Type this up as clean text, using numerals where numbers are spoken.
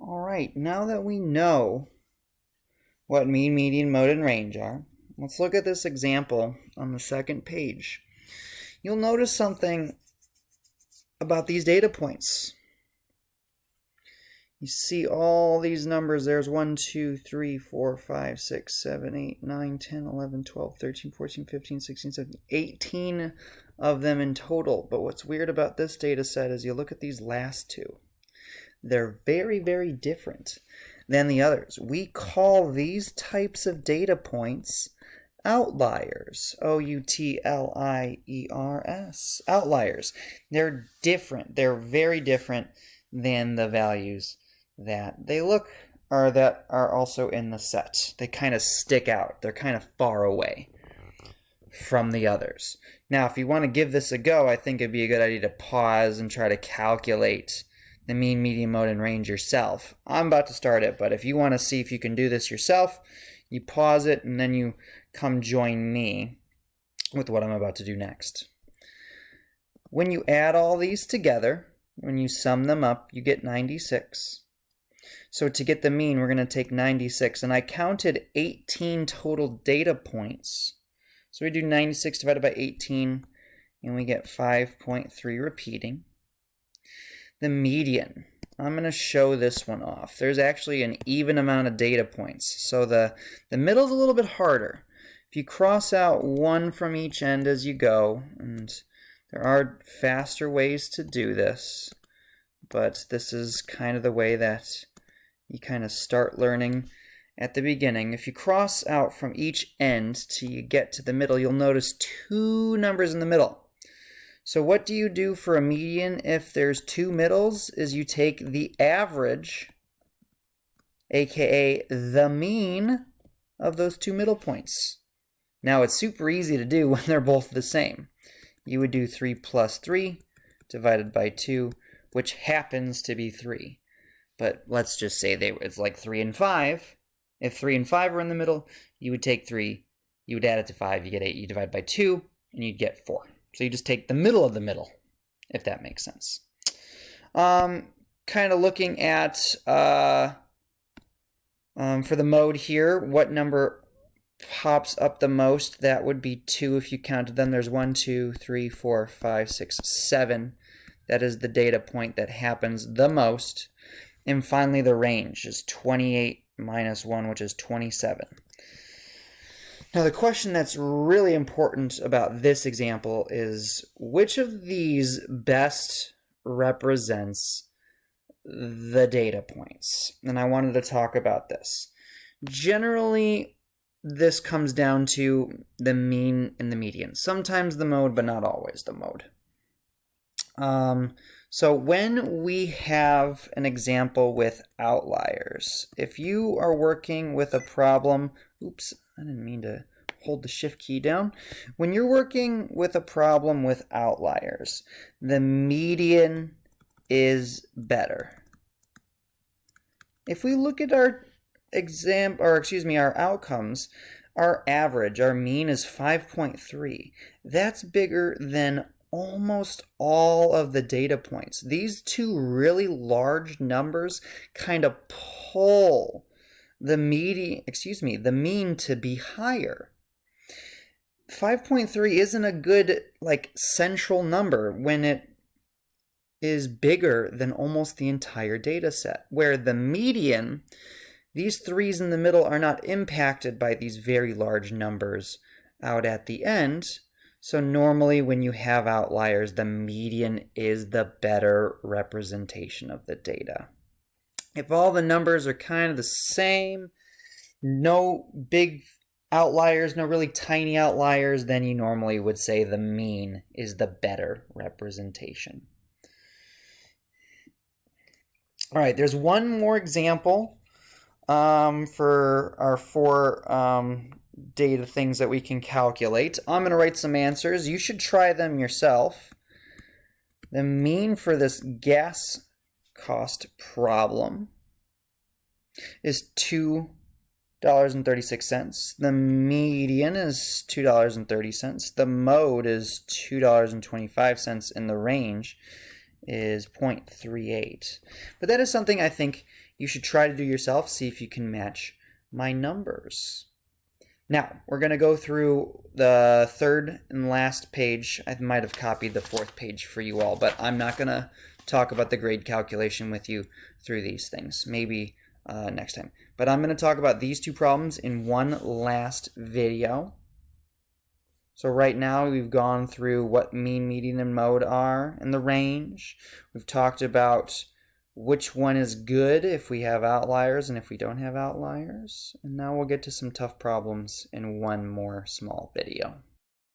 All right, now that we know what mean, median, mode, and range are, let's look at this example on the second page. You'll notice something about these data points. You see all these numbers. There's 1, 2, 3, 4, 5, 6, 7, 8, 9, 10, 11, 12, 13, 14, 15, 16, 17, 18 of them in total. But what's weird about this data set is you look at these last two. They're very, very different than the others. We call these types of data points outliers. O-U-T-L-I-E-R-S. Outliers. They're different. They're very different than the values that they look or that are also in the set. They kind of stick out. They're kind of far away from the others. Now, if you want to give this a go, I think it'd be a good idea to pause and try to calculate the mean, median, mode, and range yourself. I'm about to start it, but if you want to see if you can do this yourself, you pause it and then you come join me with what I'm about to do next. When you add all these together, when you sum them up, you get 96. So to get the mean, we're going to take 96, and I counted 18 total data points. So we do 96 divided by 18, and we get 5.3 repeating. The median, I'm going to show this one off. There's actually an even amount of data points, so the middle is a little bit harder. If you cross out one from each end as you go, and there are faster ways to do this, but this is kind of the way that you kind of start learning at the beginning. If you cross out from each end till you get to the middle, you'll notice two numbers in the middle. So what do you do for a median if there's two middles? Is you take the average, aka the mean, of those two middle points. Now it's super easy to do when they're both the same. You would do 3 plus 3 divided by 2, which happens to be 3. But let's just say it's like 3 and 5. If 3 and 5 are in the middle, you would take 3, you would add it to 5, you get 8, you divide by 2, and you'd get 4. So you just take the middle of the middle, if that makes sense. Kind of looking at, for the mode here, what number pops up the most? That would be 2 if you counted them. There's 1, 2, 3, 4, 5, 6, 7. That is the data point that happens the most. And finally, the range is 28 minus 1, which is 27. Now, the question that's really important about this example is which of these best represents the data points? And I wanted to talk about this. Generally, this comes down to the mean and the median. Sometimes the mode, but not always the mode. So when we have an example with outliers, if you are working with a problem, oops, I didn't mean to hold the shift key down. When you're working with a problem with outliers, the median is better. If we look at our our outcomes, our average, our mean is 5.3. That's bigger than almost all of the data points. These two really large numbers kind of pull the the mean to be higher. 5.3 isn't a good central number when it is bigger than almost the entire data set, where the median, these threes in the middle, are not impacted by these very large numbers out at the end. So normally when you have outliers, the median is the better representation of the data. If all the numbers are kind of the same, no big outliers, no really tiny outliers, then you normally would say the mean is the better representation. All right, there's one more example for our 4 data things that we can calculate. I'm going to write some answers. You should try them yourself. The mean for this gas cost problem is $2.36. The median is $2.30. The mode is $2.25, and the range is 0.38. But that is something I think you should try to do yourself, see if you can match my numbers. Now, we're going to go through the third and last page. I might have copied the fourth page for you all, but I'm not going to talk about the grade calculation with you through these things. Maybe next time. But I'm going to talk about these two problems in one last video. So right now we've gone through what mean, median, and mode are and the range. We've talked about which one is good if we have outliers and if we don't have outliers. And now we'll get to some tough problems in one more small video.